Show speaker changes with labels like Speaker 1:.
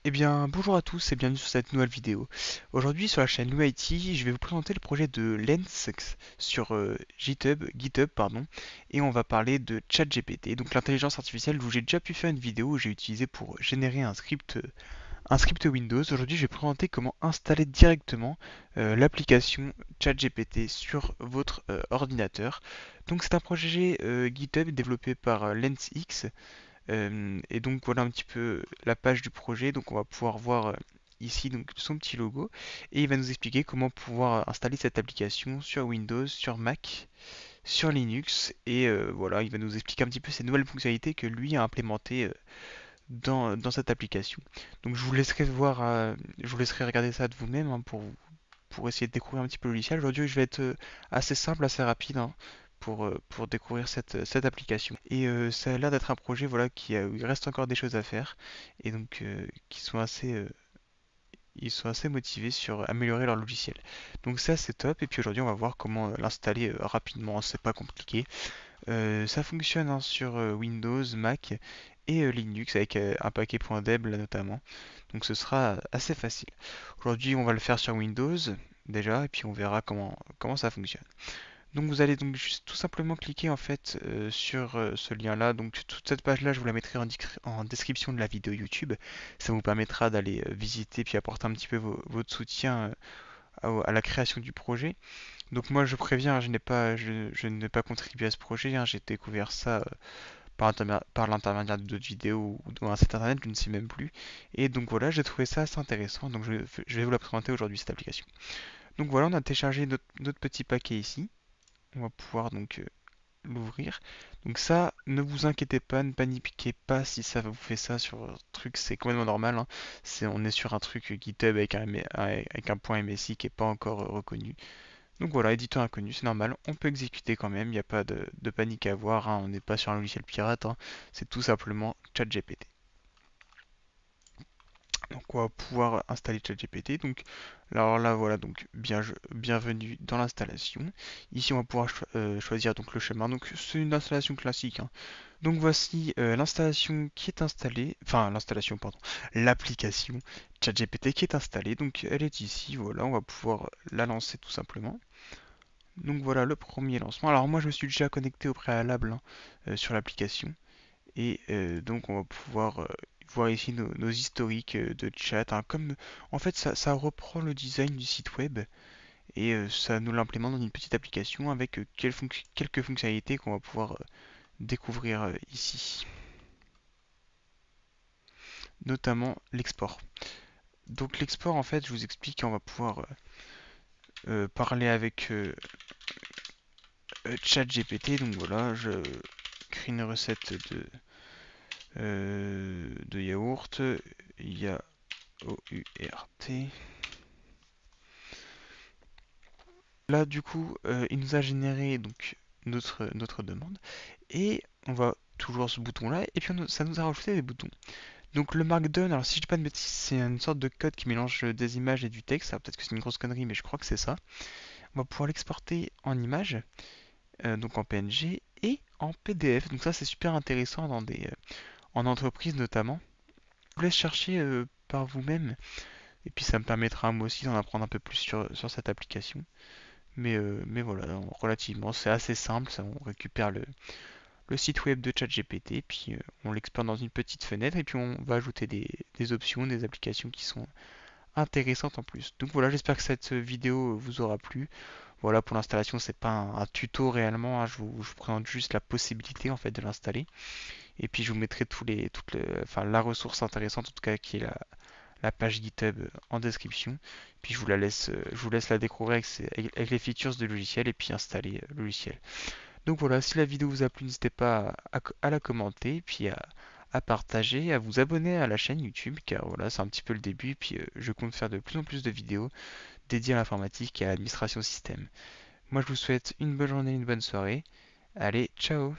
Speaker 1: Eh bien, bonjour à tous et bienvenue sur cette nouvelle vidéo. Aujourd'hui sur la chaîne LouIT, je vais vous présenter le projet de Lens sur GitHub, pardon, et on va parler de ChatGPT, donc l'intelligence artificielle où j'ai déjà pu faire une vidéo où j'ai utilisé pour générer un script Windows. Aujourd'hui, je vais présenter comment installer directement l'application ChatGPT sur votre ordinateur. Donc c'est un projet GitHub développé par LensX. Et donc voilà un petit peu la page du projet. Donc on va pouvoir voir ici donc son petit logo et il va nous expliquer comment pouvoir installer cette application sur Windows, sur Mac, sur Linux et voilà il va nous expliquer un petit peu ces nouvelles fonctionnalités que lui a implémentées dans cette application. Donc je vous laisserai voir, je vous laisserai regarder ça de vous-même hein, pour essayer de découvrir un petit peu le logiciel. Aujourd'hui, je vais être assez simple, assez rapide hein, pour découvrir cette application. Et ça a l'air d'être un projet voilà, où il reste encore des choses à faire et donc ils sont assez motivés sur améliorer leur logiciel. Donc ça c'est top et puis aujourd'hui on va voir comment l'installer rapidement, c'est pas compliqué. Ça fonctionne hein, sur Windows, Mac et Linux avec un paquet .deb là notamment. Donc ce sera assez facile. Aujourd'hui, on va le faire sur Windows déjà et puis on verra comment ça fonctionne. Donc vous allez donc juste tout simplement cliquer en fait sur ce lien-là. Donc toute cette page-là, je vous la mettrai en description de la vidéo YouTube. Ça vous permettra d'aller visiter puis apporter un petit peu votre soutien à la création du projet. Donc moi je préviens, hein, je n'ai pas contribué à ce projet, hein, j'ai découvert ça par l'intermédiaire d'autres vidéos ou d'un site internet, je ne sais même plus. Et donc voilà, j'ai trouvé ça assez intéressant, donc je vais vous la présenter aujourd'hui cette application. Donc voilà, on a téléchargé notre petit paquet ici. On va pouvoir donc l'ouvrir. Donc ça, ne vous inquiétez pas, ne paniquez pas si ça vous fait ça sur un truc, c'est complètement normal, hein. On est sur un truc GitHub avec un point MSI qui n'est pas encore reconnu. Donc voilà, éditeur inconnu, c'est normal, on peut exécuter quand même, il n'y a pas de panique à avoir, hein, on n'est pas sur un logiciel pirate, hein, c'est tout simplement ChatGPT. Donc on va pouvoir installer ChatGPT. Donc alors là voilà donc bienvenue dans l'installation. Ici on va pouvoir choisir donc le chemin. Donc c'est une installation classique, hein. Donc voici l'installation qui est installée, enfin l'installation pardon, l'application ChatGPT qui est installée. Donc elle est ici, voilà, on va pouvoir la lancer tout simplement. Donc voilà le premier lancement. Alors moi je me suis déjà connecté au préalable hein, sur l'application. Et donc on va pouvoir voir ici nos historiques de chat, hein. Comme en fait ça reprend le design du site web et ça nous l'implémente dans une petite application avec quelques fonctionnalités qu'on va pouvoir découvrir ici, notamment l'export. Donc l'export en fait je vous explique, on va pouvoir parler avec ChatGPT. Donc voilà, je crée une recette de yaourt, Yaourt. Là, du coup, il nous a généré donc notre demande et on va toujours ce bouton-là et puis ça nous a rajouté des boutons. Donc le Markdown, alors si je dis pas de bêtises, c'est une sorte de code qui mélange des images et du texte. Alors peut-être que c'est une grosse connerie, mais je crois que c'est ça. On va pouvoir l'exporter en image, donc en PNG et en PDF. Donc ça c'est super intéressant en entreprise notamment. Je vous laisse chercher par vous-même et puis ça me permettra moi aussi d'en apprendre un peu plus sur cette application. Mais voilà, relativement, c'est assez simple. On récupère le site web de ChatGPT, puis on l'exporte dans une petite fenêtre, et puis on va ajouter des options, des applications qui sont intéressantes en plus. Donc voilà, j'espère que cette vidéo vous aura plu. Voilà, pour l'installation, c'est pas un tuto réellement, hein, je vous présente juste la possibilité en fait de l'installer. Et puis je vous mettrai enfin, la ressource intéressante en tout cas qui est la page GitHub en description. Puis je vous laisse la découvrir avec les features de logiciel et puis installer le logiciel. Donc voilà, si la vidéo vous a plu, n'hésitez pas à la commenter, puis à partager, à vous abonner à la chaîne YouTube, car voilà, c'est un petit peu le début, puis je compte faire de plus en plus de vidéos dédiées à l'informatique et à l'administration système. Moi je vous souhaite une bonne journée, une bonne soirée. Allez, ciao!